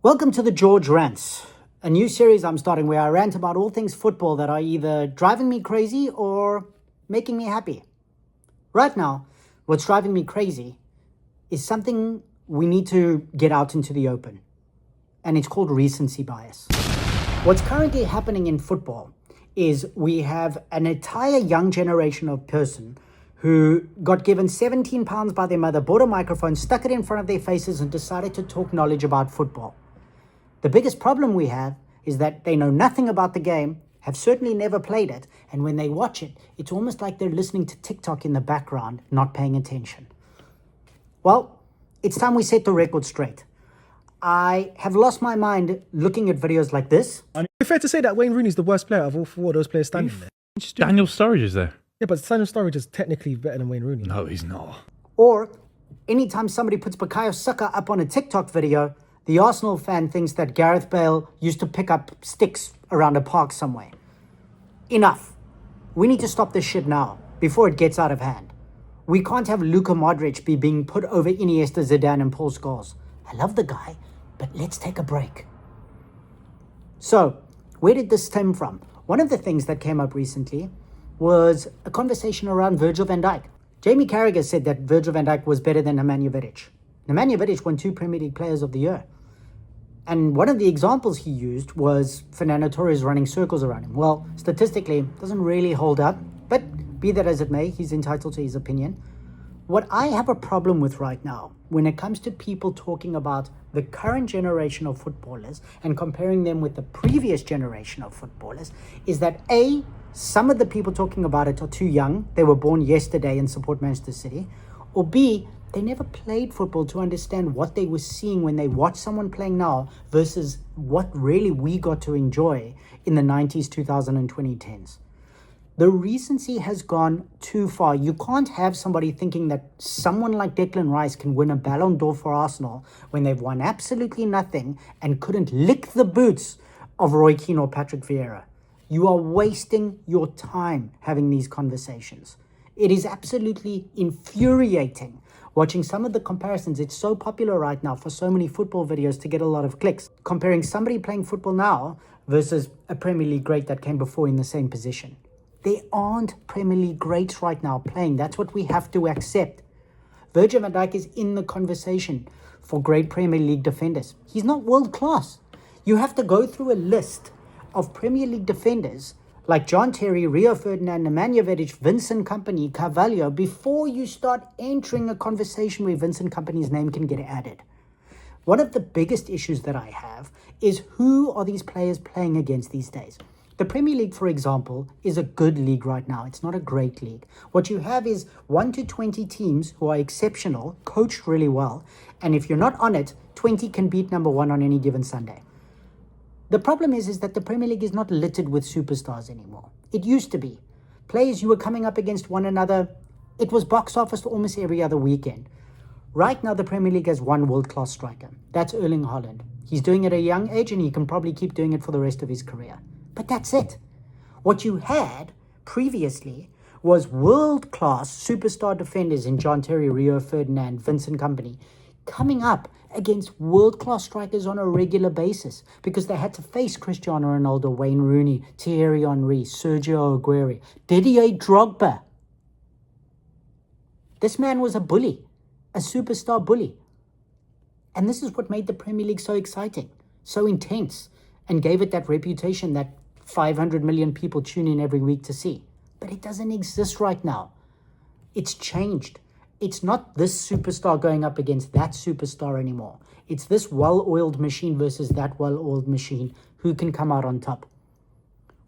Welcome to the George Rants, a new series I'm starting where I rant about all things football that are either driving me crazy or making me happy. Right now, what's driving me crazy is something we need to get out into the open, and it's called recency bias. What's currently happening in football is we have an entire young generation of person who got given £17 by their mother, bought a microphone, stuck it in front of their faces and decided to talk knowledge about football. The biggest problem we have is that they know nothing about the game, have certainly never played it, and when they watch it, it's almost like they're listening to TikTok in the background, not paying attention. Well, it's time we set the record straight. I have lost my mind looking at videos like this. It's fair to say that Wayne Rooney's the worst player of all four of those players standing there. Daniel Sturridge is there. Yeah, but Daniel Sturridge is technically better than Wayne Rooney. No, he's not. Or anytime somebody puts Bukayo Saka up on a TikTok video, the Arsenal fan thinks that Gareth Bale used to pick up sticks around a park somewhere. Enough. We need to stop this shit now, before it gets out of hand. We can't have Luka Modric be being put over Iniesta, Zidane and Paul Scholes. I love the guy, but let's take a break. So, where did this stem from? One of the things that came up recently was a conversation around Virgil van Dijk. Jamie Carragher said that Virgil van Dijk was better than Nemanja Vidic. Nemanja Vidic won 2 Premier League Players of the Year. And one of the examples he used was Fernando Torres running circles around him. Well, statistically, it doesn't really hold up, but be that as it may, he's entitled to his opinion. What I have a problem with right now, when it comes to people talking about the current generation of footballers and comparing them with the previous generation of footballers, is that A, some of the people talking about it are too young. They were born yesterday and support Manchester City. Or B, they never played football to understand what they were seeing when they watched someone playing now versus what really we got to enjoy in the 90s, 2000s, and 2010s. The recency has gone too far. You can't have somebody thinking that someone like Declan Rice can win a Ballon d'Or for Arsenal when they've won absolutely nothing and couldn't lick the boots of Roy Keane or Patrick Vieira. You are wasting your time having these conversations. It is absolutely infuriating watching some of the comparisons. It's so popular right now for so many football videos to get a lot of clicks. Comparing somebody playing football now versus a Premier League great that came before in the same position. There aren't Premier League greats right now playing. That's what we have to accept. Virgil van Dijk is in the conversation for great Premier League defenders. He's not world class. You have to go through a list of Premier League defenders like John Terry, Rio Ferdinand, Nemanja Vidic, Vincent Kompany, Carvalho, before you start entering a conversation where Vincent Kompany's name can get added. One of the biggest issues that I have is who are these players playing against these days? The Premier League, for example, is a good league right now. It's not a great league. What you have is 1 to 20 teams who are exceptional, coached really well, and if you're not on it, 20 can beat number 1 on any given Sunday. The problem is that the Premier League is not littered with superstars anymore. It used to be. Players you were coming up against one another, it was box office almost every other weekend. Right now, the Premier League has one world-class striker. That's Erling Haaland. He's doing it at a young age and he can probably keep doing it for the rest of his career. But that's it. What you had previously was world-class superstar defenders in John Terry, Rio Ferdinand, Vincent Kompany, coming up against world-class strikers on a regular basis because they had to face Cristiano Ronaldo, Wayne Rooney, Thierry Henry, Sergio Aguero, Didier Drogba. This man was a bully, a superstar bully. And this is what made the Premier League so exciting, so intense, and gave it that reputation that 500 million people tune in every week to see. But it doesn't exist right now. It's changed. It's not this superstar going up against that superstar anymore. It's this well-oiled machine versus that well-oiled machine. Who can come out on top?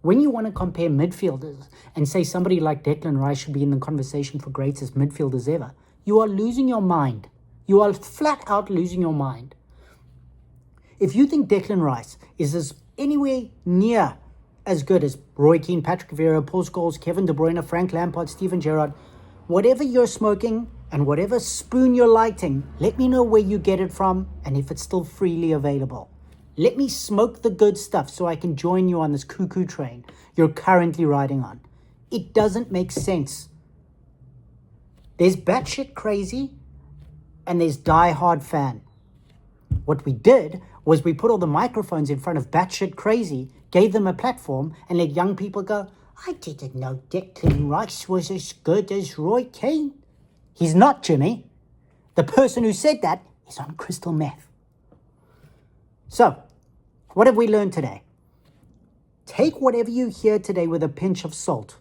When you want to compare midfielders and say somebody like Declan Rice should be in the conversation for greatest midfielders ever, you are losing your mind. You are flat out losing your mind. If you think Declan Rice is anywhere near as good as Roy Keane, Patrick Vieira, Paul Scholes, Kevin De Bruyne, Frank Lampard, Steven Gerrard, whatever you're smoking and whatever spoon you're lighting, let me know where you get it from and if it's still freely available. Let me smoke the good stuff so I can join you on this cuckoo train you're currently riding on. It doesn't make sense. There's batshit crazy and there's die-hard fan. What we did was we put all the microphones in front of batshit crazy, gave them a platform, and let young people go, I didn't know Declan Rice was as good as Roy Keane. He's not, Jimmy. The person who said that is on crystal meth. So, what have we learned today? Take whatever you hear today with a pinch of salt.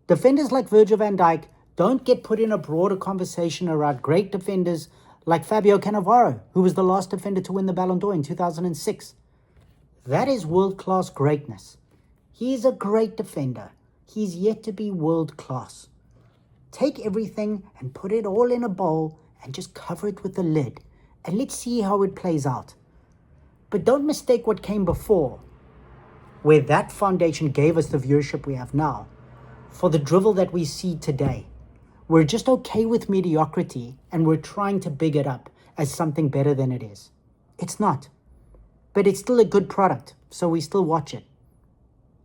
Defenders like Virgil van Dijk don't get put in a broader conversation around great defenders like Fabio Cannavaro, who was the last defender to win the Ballon d'Or in 2006. That is world-class greatness. He is a great defender. He's yet to be world-class. Take everything and put it all in a bowl and just cover it with a lid. And let's see how it plays out. But don't mistake what came before, where that foundation gave us the viewership we have now, for the drivel that we see today. We're just okay with mediocrity and we're trying to big it up as something better than it is. It's not. But it's still a good product, so we still watch it.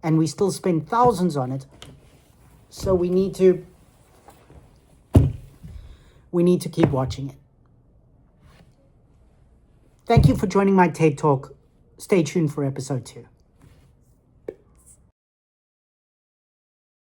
And we still spend thousands on it. So we need to keep watching it. Thank you for joining my TED Talk. Stay tuned for episode 2.